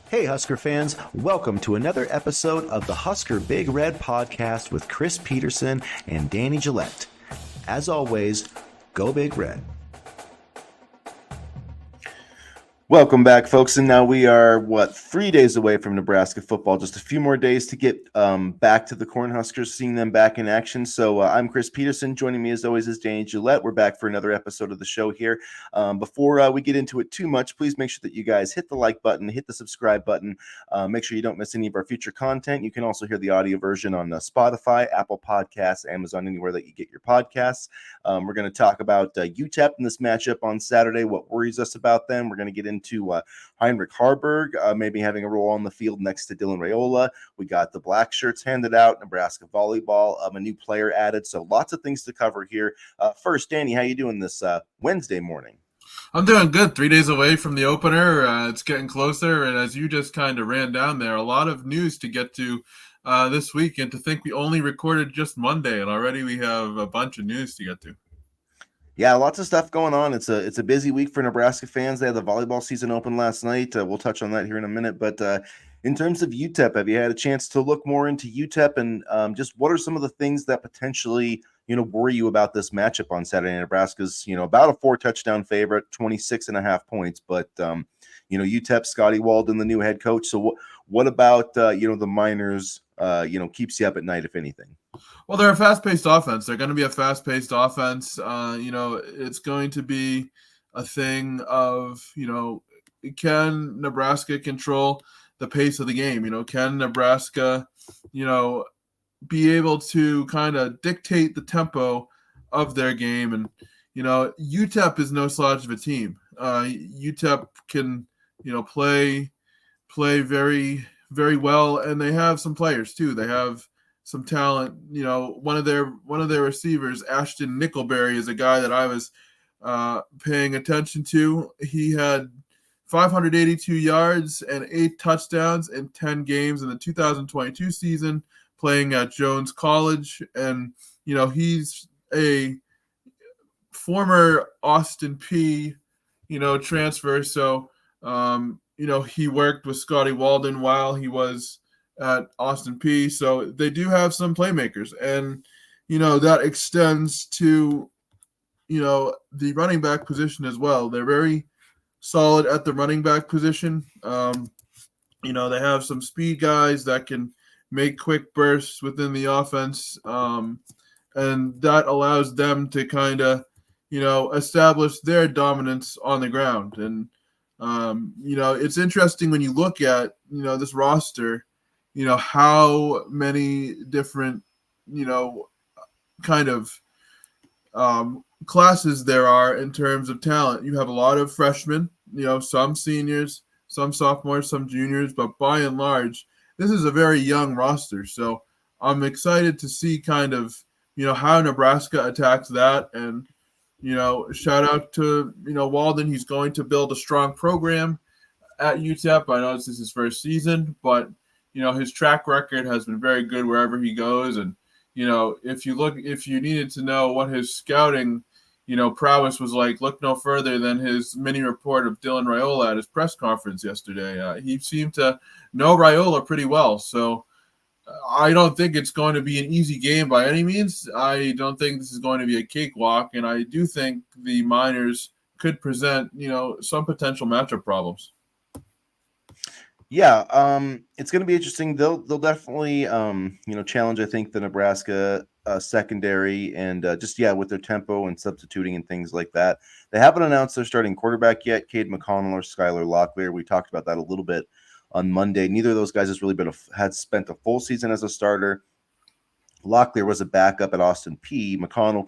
Hey, Husker fans, welcome to another episode of the Husker Big Red podcast with Chris Peterson and Danny Gillette. As always, go Big Red. Welcome back, folks. And now we are, 3 days away from Nebraska football. Just a few more days to get back to the Cornhuskers, seeing them back in action. So I'm Chris Peterson. Joining me, as always, is Danny Gillette. We're back for another episode of the show here. Before we get into it too much, please make sure that you guys hit the like button, hit the subscribe button. Make sure you don't miss any of our future content. You can also hear the audio version on Spotify, Apple Podcasts, Amazon, anywhere that you get your podcasts. We're going to talk about UTEP in this matchup on Saturday, what worries us about them. We're going to get into Heinrich Haarberg maybe having a role on the field next to Dylan Raiola. We got the black shirts handed out, Nebraska volleyball, a new player added. So lots of things to cover here. First, Danny, how you doing this Wednesday morning? I'm doing good. 3 days away from the opener. It's getting closer. And as you just kind of ran down there, a lot of news to get to this week. And to think we only recorded just Monday and already we have a bunch of news to get to. Yeah, lots of stuff going on. It's a busy week for Nebraska fans. They had the volleyball season open last night. We'll touch on that here in a minute. But in terms of UTEP, have you had a chance to look more into UTEP and just what are some of the things that potentially, worry you about this matchup on Saturday? Nebraska's, about a 4-touchdown favorite, 26.5 points. But, UTEP, Scotty Walden, the new head coach. So what about, the Miners, keeps you up at night, if anything? Well, they're a fast-paced offense. They're going to be a fast-paced offense. It's going to be a thing of, can Nebraska control the pace of the game? Can Nebraska, be able to kind of dictate the tempo of their game? And, UTEP is no slouch of a team. UTEP can, play very, very well, and they have some players too. They have some talent. One of their receivers, Ashton Nickelberry, is a guy that I was paying attention to. He had 582 yards and 8 touchdowns in 10 games in the 2022 season, playing at Jones College. And, he's a former Austin P, transfer. So, he worked with Scotty Walden while he was at Austin P. So they do have some playmakers. And, that extends to, the running back position as well. They're very solid at the running back position. They have some speed guys that can make quick bursts within the offense. And that allows them to kind of, establish their dominance on the ground. And, it's interesting when you look at, this roster, how many different, kind of classes there are in terms of talent. You have a lot of freshmen, some seniors, some sophomores, some juniors, but by and large, this is a very young roster. So I'm excited to see kind of, how Nebraska attacks that. And, shout out to, Walden. He's going to build a strong program at UTEP. I know this is his first season, but, his track record has been very good wherever he goes. And, if you needed to know what his scouting, prowess was like, look no further than his mini report of Dylan Raiola at his press conference yesterday. He seemed to know Raiola pretty well. So I don't think it's going to be an easy game by any means. I don't think this is going to be a cakewalk. And I do think the Miners could present, some potential matchup problems. Yeah, it's going to be interesting. They'll definitely, challenge, I think, the Nebraska secondary and with their tempo and substituting and things like that. They haven't announced their starting quarterback yet, Cade McConnell or Skylar Locklear. We talked about that a little bit on Monday. Neither of those guys has really had spent a full season as a starter. Locklear was a backup at Austin P. McConnell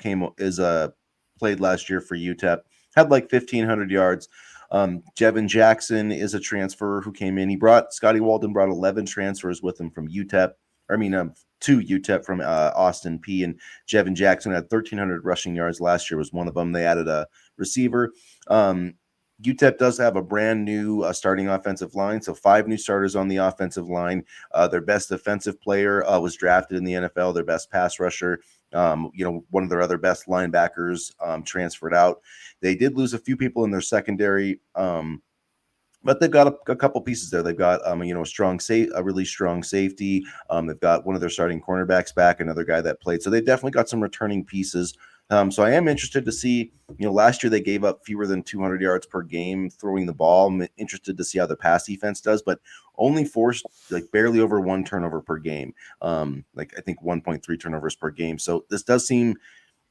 played last year for UTEP, had like 1,500 yards. Jevin Jackson is a transfer who came in. Scotty Walden brought 11 transfers with him from UTEP. To UTEP from Austin P. And Jevin Jackson had 1,300 rushing yards last year, was one of them. They added a receiver. UTEP does have a brand new starting offensive line, so 5 new starters on the offensive line. Their best defensive player was drafted in the NFL. Their best pass rusher, one of their other best linebackers transferred out. They did lose a few people in their secondary. But they've got a couple pieces there. They've got a really strong safety. They've got one of their starting cornerbacks back, another guy that played. So they've definitely got some returning pieces. So I am interested to see. Last year they gave up fewer than 200 yards per game throwing the ball. I'm interested to see how the pass defense does, but only forced like barely over one turnover per game. Like I think 1.3 turnovers per game. So this does seem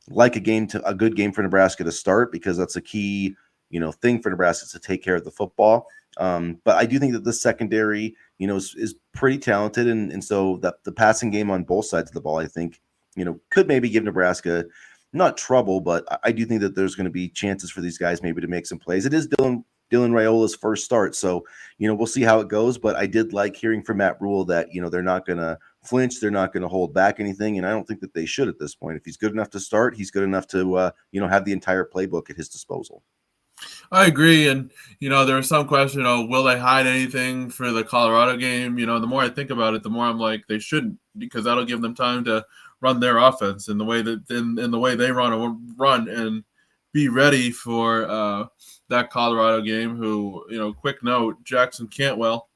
like a good game for Nebraska to start, because that's a key thing for Nebraska to take care of the football. But I do think that the secondary, is pretty talented, and so that the passing game on both sides of the ball, I think, could maybe give Nebraska not trouble, but I do think that there's going to be chances for these guys maybe to make some plays. It is Dylan Raiola's first start, so we'll see how it goes. But I did like hearing from Matt Rule that they're not going to flinch, they're not going to hold back anything, and I don't think that they should at this point. If he's good enough to start, he's good enough to have the entire playbook at his disposal. I agree, and there was some question, will they hide anything for the Colorado game? The more I think about it, the more I'm like they shouldn't, because that'll give them time to run their offense in the way that in the way they run and be ready for that Colorado game. Who quick note, Jackson Cantwell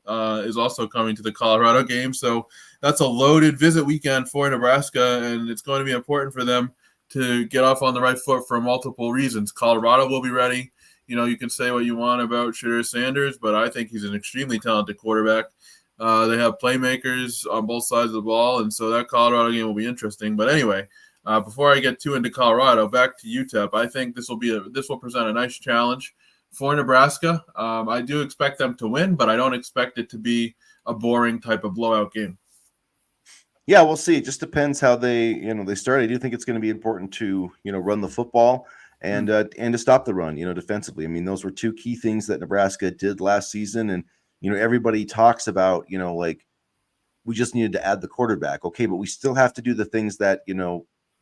is also coming to the Colorado game, so that's a loaded visit weekend for Nebraska, and it's going to be important for them to get off on the right foot for multiple reasons. Colorado will be ready. You can say what you want about Shedeur Sanders, but I think he's an extremely talented quarterback. They have playmakers on both sides of the ball, and so that Colorado game will be interesting. But anyway, before I get too into Colorado, back to UTEP, I think this will present a nice challenge for Nebraska. I do expect them to win, but I don't expect it to be a boring type of blowout game. Yeah, we'll see. It just depends how they start. I do think it's going to be important to run the football and to stop the run, defensively. I mean, those were two key things that Nebraska did last season, and everybody talks about like we just needed to add the quarterback. Okay, but we still have to do the things that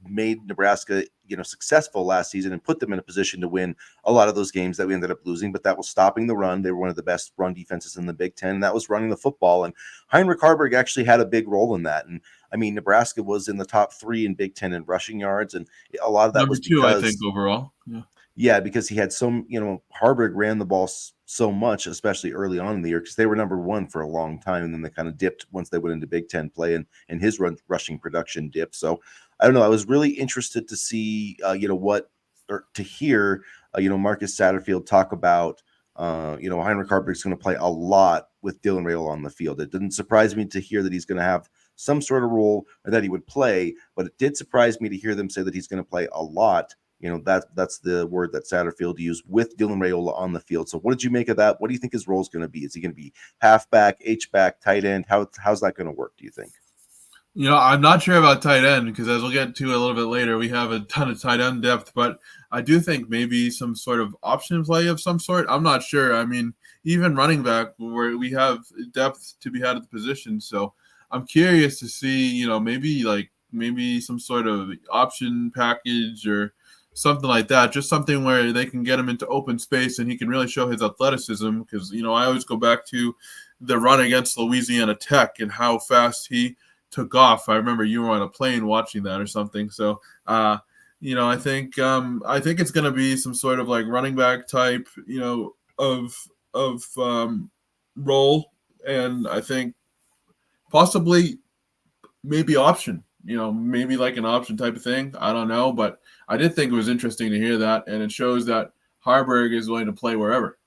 made Nebraska successful last season and put them in a position to win a lot of those games that we ended up losing. But that was stopping the run. They were one of the best run defenses in the Big Ten, and that was running the football. And Heinrich Haarberg actually had a big role in that. And I mean, Nebraska was in the top 3 in Big Ten in rushing yards, and a lot of that Number was 2, because, I think, overall. Yeah, because he had Haarberg ran the ball so much, especially early on in the year, because they were number 1 for a long time, and then they kind of dipped once they went into Big Ten play, and his rushing production dipped. So I don't know. I was really interested to see, to hear, Marcus Satterfield talk about, Heinrich Haarberg is going to play a lot with Dylan Raiola on the field. It didn't surprise me to hear that he's going to have some sort of role, or that he would play, but it did surprise me to hear them say that he's going to play a lot. That's the word that Satterfield used, with Dylan Raiola on the field. So what did you make of that? What do you think his role is going to be? Is he going to be halfback, H-back, tight end? How's that going to work, do you think? I'm not sure about tight end, because as we'll get to a little bit later, we have a ton of tight end depth, but I do think maybe some sort of option play of some sort. I'm not sure. I mean, even running back, where we have depth to be had at the position. So I'm curious to see, maybe some sort of option package or something like that, just something where they can get him into open space and he can really show his athleticism. Because, I always go back to the run against Louisiana Tech and how fast he took off. I remember you were on a plane watching that or something. So, I think it's going to be some sort of like running back type, of role. And I think possibly maybe option, maybe like an option type of thing. I don't know, but I did think it was interesting to hear that. And it shows that Haarberg is going to play wherever.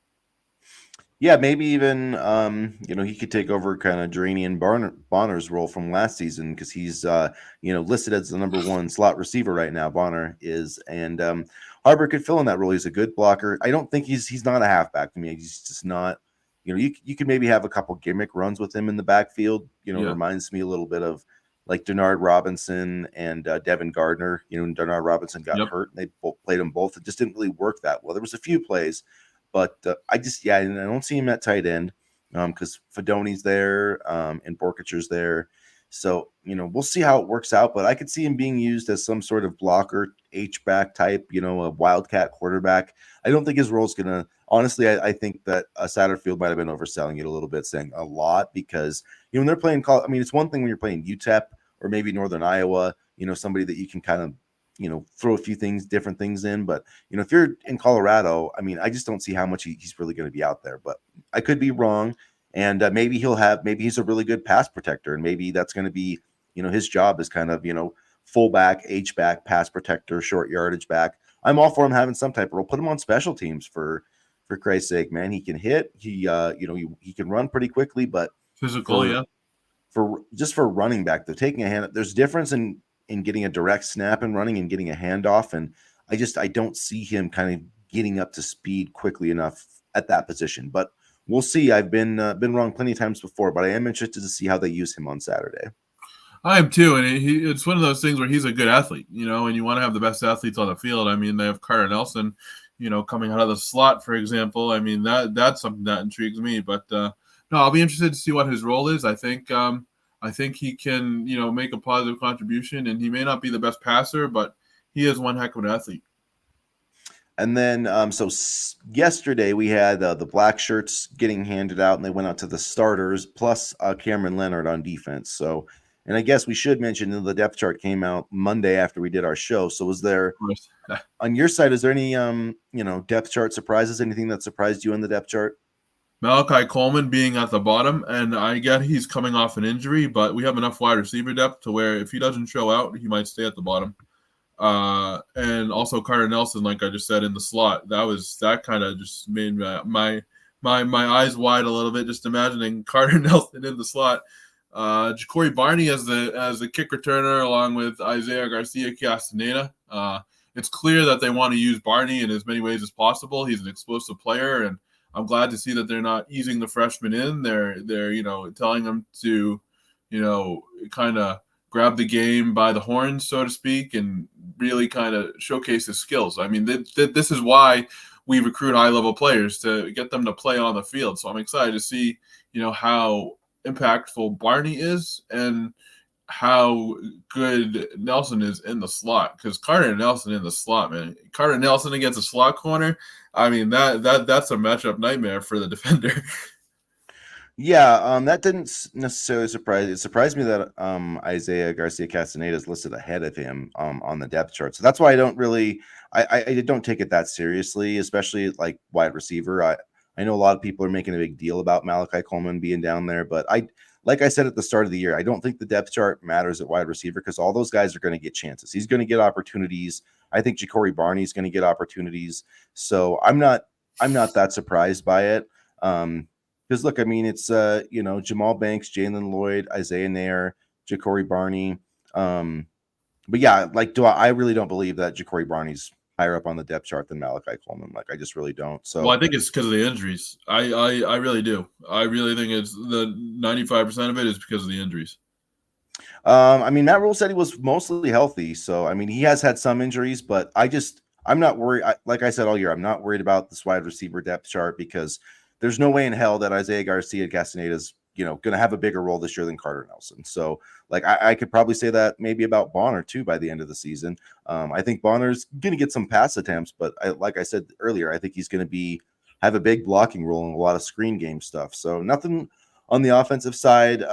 Yeah, maybe even he could take over kind of Dranian Bonner's role from last season, because he's listed as the number 1 slot receiver right now. Bonner is, and Haarberg could fill in that role. He's a good blocker. I don't think he's not a halfback to me. He's just not. You could maybe have a couple gimmick runs with him in the backfield. Reminds me a little bit of like Denard Robinson and Devin Gardner. Denard Robinson got hurt, and they played them both. It just didn't really work that well. There was a few plays. But I don't see him at tight end because Fedoni's there and Borkacher's there. So, we'll see how it works out. But I could see him being used as some sort of blocker, H-back type, a wildcat quarterback. I don't think his role is going to – honestly, I think that Satterfield might have been overselling it a little bit, saying a lot, because, when they're playing – it's one thing when you're playing UTEP or maybe Northern Iowa, somebody that you can kind of throw a few different things in. But if you're in Colorado, I mean, I just don't see how much he's really going to be out there. But I could be wrong, and maybe he's a really good pass protector, and maybe that's going to be his job is kind of fullback, H back, pass protector, short yardage back. I'm all for him having some type of role. Put him on special teams for Christ's sake, man. He can hit. He can run pretty quickly, but Physical, for yeah. for running back, they're taking a hand. There's difference in getting a direct snap and running and getting a handoff, and I don't see him kind of getting up to speed quickly enough at that position. But we'll see. I've been wrong plenty of times before, but I am interested to see how they use him on Saturday. I am too, and it's one of those things where he's a good athlete, and you want to have the best athletes on the field. I mean, they have Carter Nelson, coming out of the slot, for example. I mean, that's something that intrigues me. But no, I'll be interested to see what his role is. I think he can, make a positive contribution, and he may not be the best passer, but he is one heck of an athlete. And then, yesterday we had the black shirts getting handed out, and they went out to the starters plus Cameron Leonard on defense. So, and I guess we should mention that the depth chart came out Monday after we did our show. So, was there on your side? Is there any depth chart surprises? Anything that surprised you in the depth chart? Malachi Coleman being at the bottom, and I get he's coming off an injury, but we have enough wide receiver depth to where if he doesn't show out, he might stay at the bottom. And also Carter Nelson, like I just said, in the slot. That kind of just made my eyes wide a little bit, just imagining Carter Nelson in the slot. Ja'Cory Barney as the kick returner, along with Isaiah Garcia Castaneda. It's clear that they want to use Barney in as many ways as possible. He's an explosive player, and I'm glad to see that they're not easing the freshman in. They're telling him to kind of grab the game by the horns, so to speak, and really kind of showcase his skills. I mean, this is why we recruit high-level players, to get them to play on the field. So I'm excited to see, how impactful Barney is and how good Nelson is in the slot. Because Carter Nelson in the slot, man. Carter Nelson against a slot corner, I mean, that's a matchup nightmare for the defender. Yeah, that didn't necessarily surprise. It surprised me that Isaiah Garcia Castaneda is listed ahead of him on the depth chart. So that's why I don't really, I don't take it that seriously, especially like wide receiver. I know a lot of people are making a big deal about Malachi Coleman being down there, but like I said at the start of the year, I don't think the depth chart matters at wide receiver because all those guys are going to get chances. He's going to get opportunities. I think Ja'Cory Barney is going to get opportunities. So I'm not that surprised by it. Because look, I mean, it's Jamal Banks, Jalen Lloyd, Isaiah Nair, Ja'Cory Barney. But yeah, like I really don't believe that Ja'Cory Barney's higher up on the depth chart than Malachi Coleman. Like I just really don't. So well, I think it's because of the injuries. I really do. I really think it's the 95% of it is because of the injuries. I mean, Matt Rule said he was mostly healthy. So I mean, he has had some injuries, but I'm not worried. Like I said all year, I'm not worried about this wide receiver depth chart because there's no way in hell that Isaiah Garcia Castaneda is, going to have a bigger role this year than Carter Nelson. So, like, I could probably say that maybe about Bonner, too, by the end of the season. I think Bonner's going to get some pass attempts, but like I said earlier, I think he's going to have a big blocking role in a lot of screen game stuff. So, nothing on the offensive side,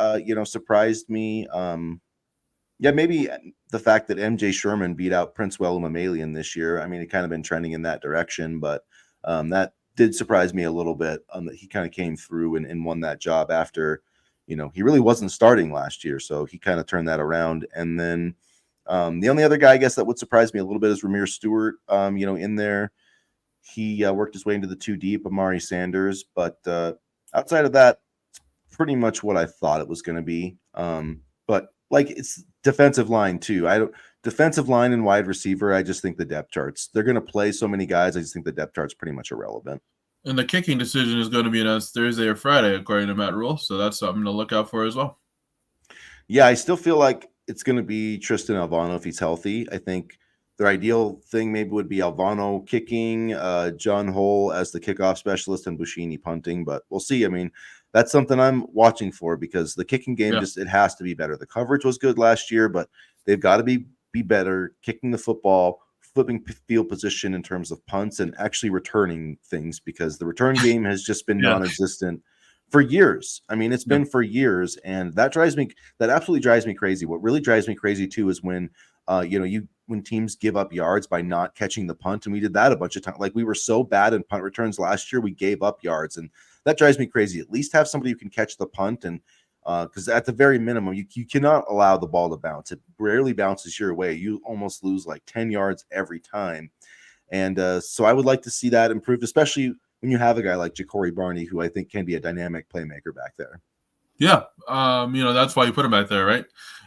surprised me. Yeah, maybe the fact that MJ Sherman beat out Prince Mamalian this year. I mean, it kind of been trending in that direction, but that did surprise me a little bit that he kind of came through and won that job after, he really wasn't starting last year. So he kind of turned that around. And then the only other guy, I guess, that would surprise me a little bit is Ramir Stewart, in there. He worked his way into the 2 deep, Amari Sanders. But outside of that, it's pretty much what I thought it was going to be. But like it's defensive line too. Defensive line and wide receiver, I just think the depth charts, they're going to play so many guys. I just think the depth chart's pretty much irrelevant. And the kicking decision is going to be announced Thursday or Friday, according to Matt Rule. So that's something to look out for as well. Yeah, I still feel like it's going to be Tristan Alvano if he's healthy. I think their ideal thing maybe would be Alvano kicking, John Hull as the kickoff specialist, and Bushini punting. But we'll see. I mean, that's something I'm watching for because the kicking game it has to be better. The coverage was good last year, but they've got to be better kicking the football, flipping field position in terms of punts, and actually returning things because the return game has just been non-existent for years. I mean, it's been for years, and that absolutely drives me crazy. What really drives me crazy too is when when teams give up yards by not catching the punt, and we did that a bunch of times. Like we were so bad in punt returns last year, we gave up yards, and that drives me crazy. At least have somebody who can catch the punt, and because at the very minimum, you cannot allow the ball to bounce. It rarely bounces your way. You almost lose like 10 yards every time. And so I would like to see that improved, especially when you have a guy like Ja'Cory Barney, who I think can be a dynamic playmaker back there. Yeah, that's why you put him back there, right?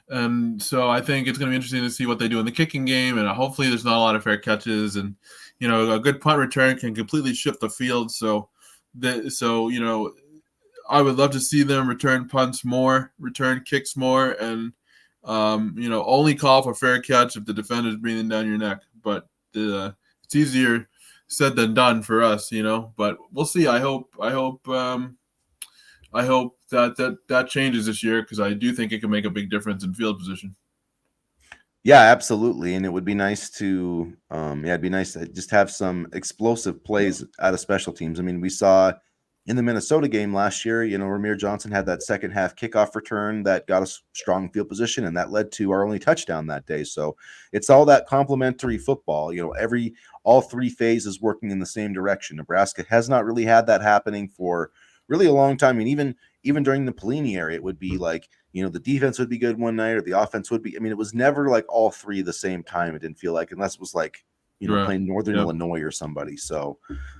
And so I think it's going to be interesting to see what they do in the kicking game, and hopefully there's not a lot of fair catches, and a good punt return can completely shift the field. So I would love to see them return punts more, return kicks more, and only call for fair catch if the defender's breathing down your neck. But it's easier said than done for us, But we'll see. I hope that changes this year, because I do think it can make a big difference in field position. Yeah, absolutely. And it would be nice to, it'd be nice to just have some explosive plays out of special teams. I mean, we saw in the Minnesota game last year, Ramir Johnson had that second half kickoff return that got us strong field position, and that led to our only touchdown that day. So it's all that complementary football. All three phases working in the same direction. Nebraska has not really had that happening for really a long time. I mean, even during the Pelini era, it would be like, the defense would be good one night or the offense would be. I mean, it was never like all three at the same time. It didn't feel like, unless it was like, Right. playing Northern Illinois or somebody. So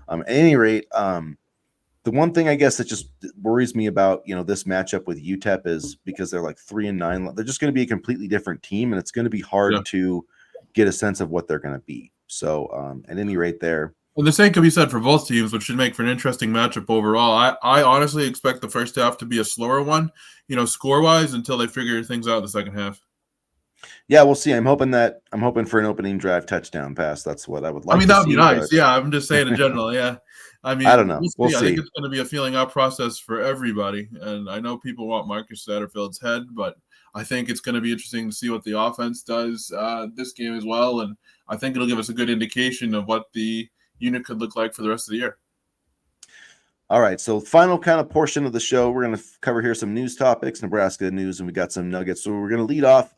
at any rate, the one thing I guess that just worries me about, this matchup with UTEP is because they're like 3-9, they're just going to be a completely different team, and it's going to be hard to get a sense of what they're going to be. So at any rate there. And the same can be said for both teams, which should make for an interesting matchup overall. I honestly expect the first half to be a slower one, score-wise, until they figure things out in the second half. Yeah, we'll see. I'm hoping for an opening drive touchdown pass. That's what I would like. That would be nice. Yeah, I'm just saying in general. Yeah, I don't know. We'll see. I think it's going to be a feeling out process for everybody, and I know people want Marcus Satterfield's head, but I think it's going to be interesting to see what the offense does this game as well, and I think it'll give us a good indication of what the unit could look like for the rest of the year. All right, so final kind of portion of the show, we're going to cover here some news topics, Nebraska news, and we got some nuggets. So we're going to lead off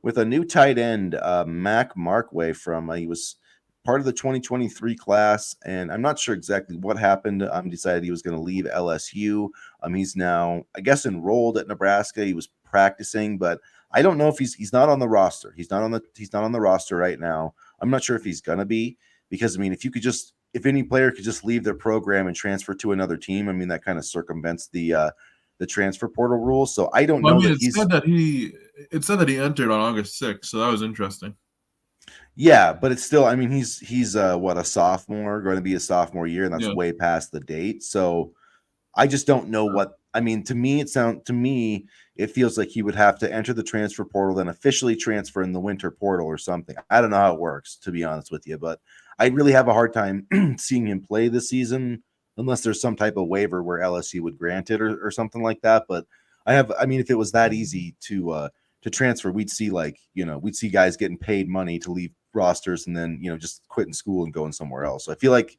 with a new tight end, Mac Markway he was part of the 2023 class, and I'm not sure exactly what happened. Decided he was going to leave LSU. He's now, I guess, enrolled at Nebraska. He was practicing, but I don't know if he's not on the roster. He's not on the roster right now. I'm not sure if he's going to be. Because, I mean, if any player could just leave their program and transfer to another team, I mean, that kind of circumvents the transfer portal rules. So I don't know. It said that he entered on August 6th, so that was interesting. Yeah, but it's still, I mean, he's a sophomore, going to be a sophomore year, and that's way past the date. So I just don't know what. I mean, to me, it feels like he would have to enter the transfer portal, then officially transfer in the winter portal or something. I don't know how it works, to be honest with you, but I really have a hard time seeing him play this season unless there's some type of waiver where LSU would grant it or something like that. But if it was that easy to transfer, we'd see guys getting paid money to leave rosters and then, just quitting school and going somewhere else. So I feel like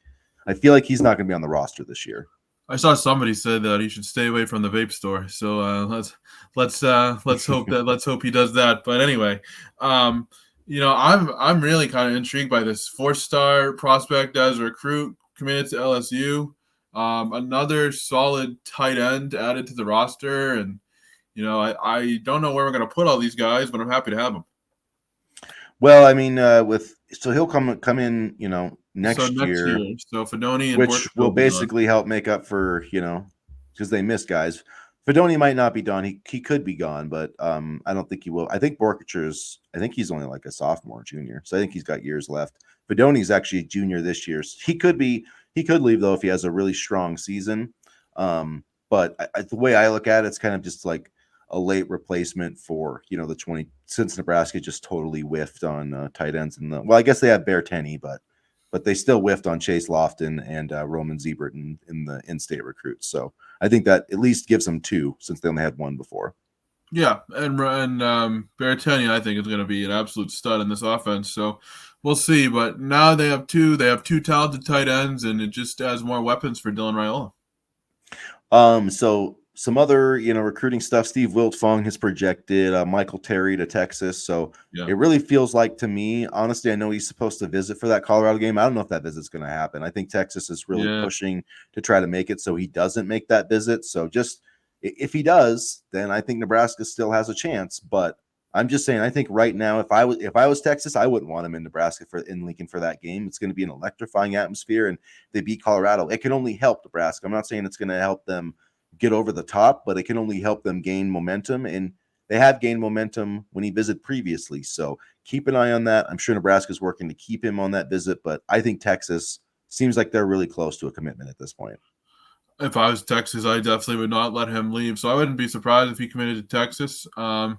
he's not going to be on the roster this year. I saw somebody said that he should stay away from the vape store. So let's hope he does that. But anyway, I'm really kind of intrigued by this 4-star prospect as a recruit committed to LSU. Another solid tight end added to the roster, and I don't know where we're going to put all these guys, but I'm happy to have them. Well, I mean, so he'll come in, next year. So Fedoni, and which will basically help make up for, because they miss guys. Fedoni might not be done. He could be gone, but I don't think he will. I think I think he's only like a sophomore, junior. So I think he's got years left. Fedoni's actually a junior this year. So he could leave though if he has a really strong season. But the way I look at it, it's kind of just like a late replacement for, the 20, since Nebraska just totally whiffed on tight ends. I guess they have Bear Tenney, but they still whiffed on Chase Lofton and Roman Ziebert in the in-state recruits. So I think that at least gives them 2 since they only had 1 before. Yeah, and Bear Tenney, I think, is going to be an absolute stud in this offense. So we'll see. But now they have 2 talented tight ends, and it just adds more weapons for Dylan Raiola. some other, recruiting stuff. Steve Wiltfong has projected Michael Terry to Texas. So Yeah. it really feels like to me, honestly, I know he's supposed to visit for that Colorado game. I don't know if that visit's going to happen. I think Texas is really pushing to try to make it so he doesn't make that visit. So just if he does, then I think Nebraska still has a chance. But I'm just saying, I think right now, if I was Texas, I wouldn't want him in Nebraska in Lincoln for that game. It's going to be an electrifying atmosphere, and they beat Colorado. It can only help Nebraska. I'm not saying it's going to help them get over the top, but it can only help them gain momentum. And they have gained momentum when he visited previously. So keep an eye on that. I'm sure Nebraska's working to keep him on that visit, but I think Texas seems like they're really close to a commitment at this point. If I was Texas, I definitely would not let him leave. So I wouldn't be surprised if he committed to Texas. Like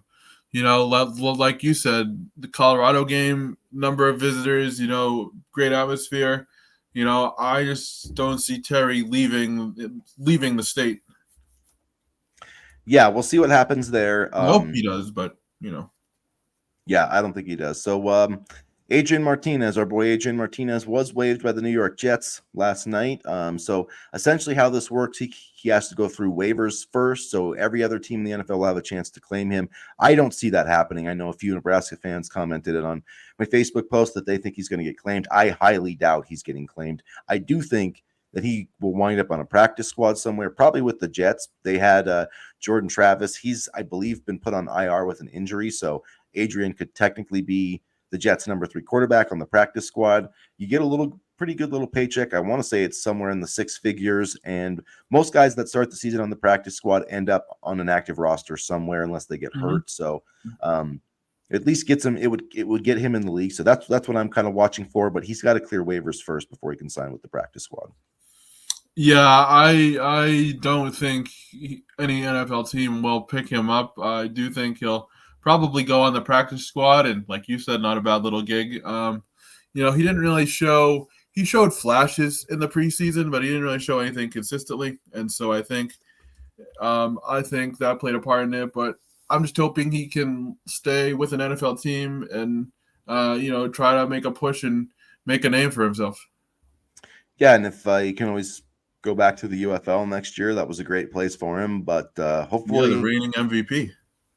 you said, the Colorado game, number of visitors, great atmosphere. I just don't see Terry leaving the state. Yeah, we'll see what happens there. I hope he does, but Yeah, I don't think he does. So Adrian Martinez, our boy Adrian Martinez, was waived by the New York Jets last night. So essentially how this works, he has to go through waivers first. So every other team in the NFL will have a chance to claim him. I don't see that happening. I know a few Nebraska fans commented it on my Facebook post that they think he's going to get claimed. I highly doubt he's getting claimed. I do think that he will wind up on a practice squad somewhere, probably with the Jets. They had Jordan Travis. He's, I believe, been put on IR with an injury. So Adrian could technically be the Jets' number 3 quarterback on the practice squad. You get a pretty good little paycheck. I want to say it's somewhere in the 6 figures. And most guys that start the season on the practice squad end up on an active roster somewhere unless they get hurt. So at least gets him. It would get him in the league. So that's what I'm kind of watching for. But he's got to clear waivers first before he can sign with the practice squad. Yeah, I don't think any NFL team will pick him up. I do think he'll probably go on the practice squad, and like you said, not a bad little gig. He didn't really show. He showed flashes in the preseason, but he didn't really show anything consistently, and so I think that played a part in it. But I'm just hoping he can stay with an NFL team and try to make a push and make a name for himself. Yeah, and if you can always go back to the UFL next year, that was a great place for him. But hopefully, the reigning MVP.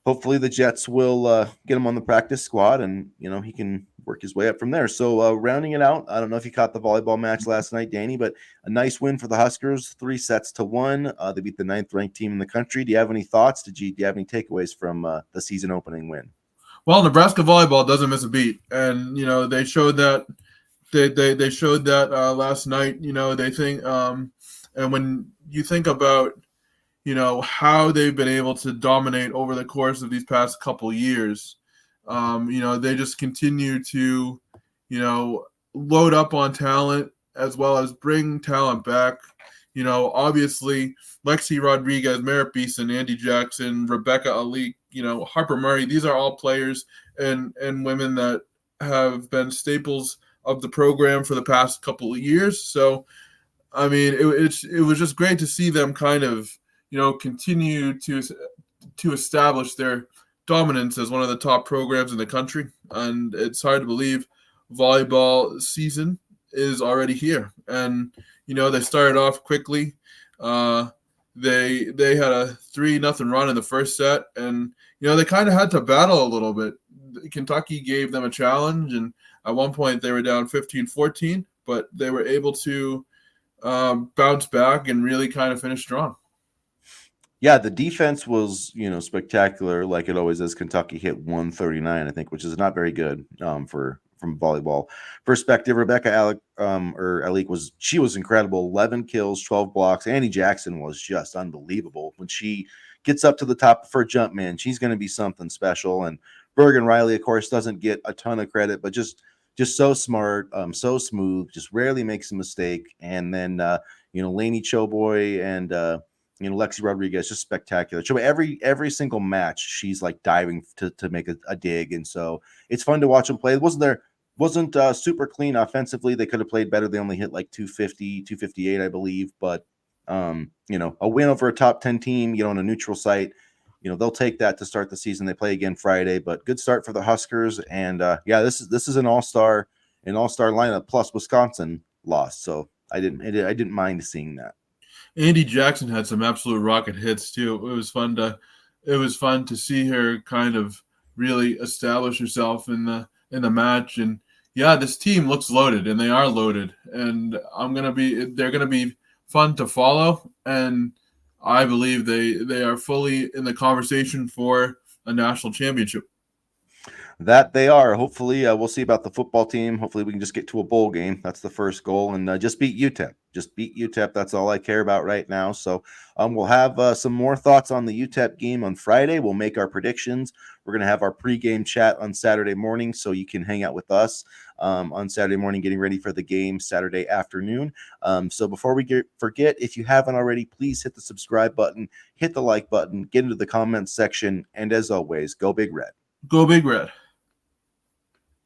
Hopefully the Jets will get him on the practice squad, and he can work his way up from there. So rounding it out, I don't know if you caught the volleyball match last night, Danny, but a nice win for the Huskers, 3-1. They beat the 9th-ranked team in the country. Do you have any thoughts? Do you have any takeaways from the season opening win? Well, Nebraska volleyball doesn't miss a beat, and they showed that. They showed that last night. They think, and when you think about how they've been able to dominate over the course of these past couple years, they just continue to load up on talent as well as bring talent back. Obviously Lexi Rodriguez, Merritt Beeson, Andy Jackson, Rebecca Alik, Harper Murray. These are all players and women that have been staples of the program for the past couple of years. So, I mean, it was just great to see them kind of, continue to establish their dominance as one of the top programs in the country. And it's hard to believe volleyball season is already here. And, they started off quickly. They had a 3-0 run in the first set, and, they kind of had to battle a little bit. Kentucky gave them a challenge, and at one point they were down 15-14, but they were able to bounce back and really kind of finish strong. Yeah, the defense was, spectacular, like it always is. Kentucky hit 139, I think, which is not very good from volleyball perspective. Rebecca Alik was incredible. 11 kills, 12 blocks. Annie Jackson was just unbelievable. When she gets up to the top of her jump, man, she's going to be something special. And Bergen Riley, of course, doesn't get a ton of credit, but just so smart, so smooth, just rarely makes a mistake. And then, Lainey Choboy and Lexi Rodriguez, just spectacular. So every single match, she's like diving to make a dig, and so it's fun to watch them play. It wasn't super clean offensively. They could have played better. They only hit like 250, 258, I believe. But a win over a top 10 team, on a neutral site, they'll take that to start the season. They play again Friday, but good start for the Huskers. And this is an all-star lineup. Plus Wisconsin lost, so I didn't mind seeing that. Andy Jackson had some absolute rocket hits too. It was fun to see her kind of really establish herself in the match. And yeah, this team looks loaded, and they are loaded. And they're gonna be fun to follow. And I believe they are fully in the conversation for a national championship. That they are. Hopefully, we'll see about the football team. Hopefully, we can just get to a bowl game. That's the first goal, and just beat UTEP. Just beat UTEP. That's all I care about right now. So, we'll have some more thoughts on the UTEP game on Friday. We'll make our predictions. We're gonna have our pregame chat on Saturday morning, so you can hang out with us on Saturday morning, getting ready for the game Saturday afternoon. So, before we forget, if you haven't already, please hit the subscribe button, hit the like button, get into the comments section, and as always, go Big Red. Go Big Red.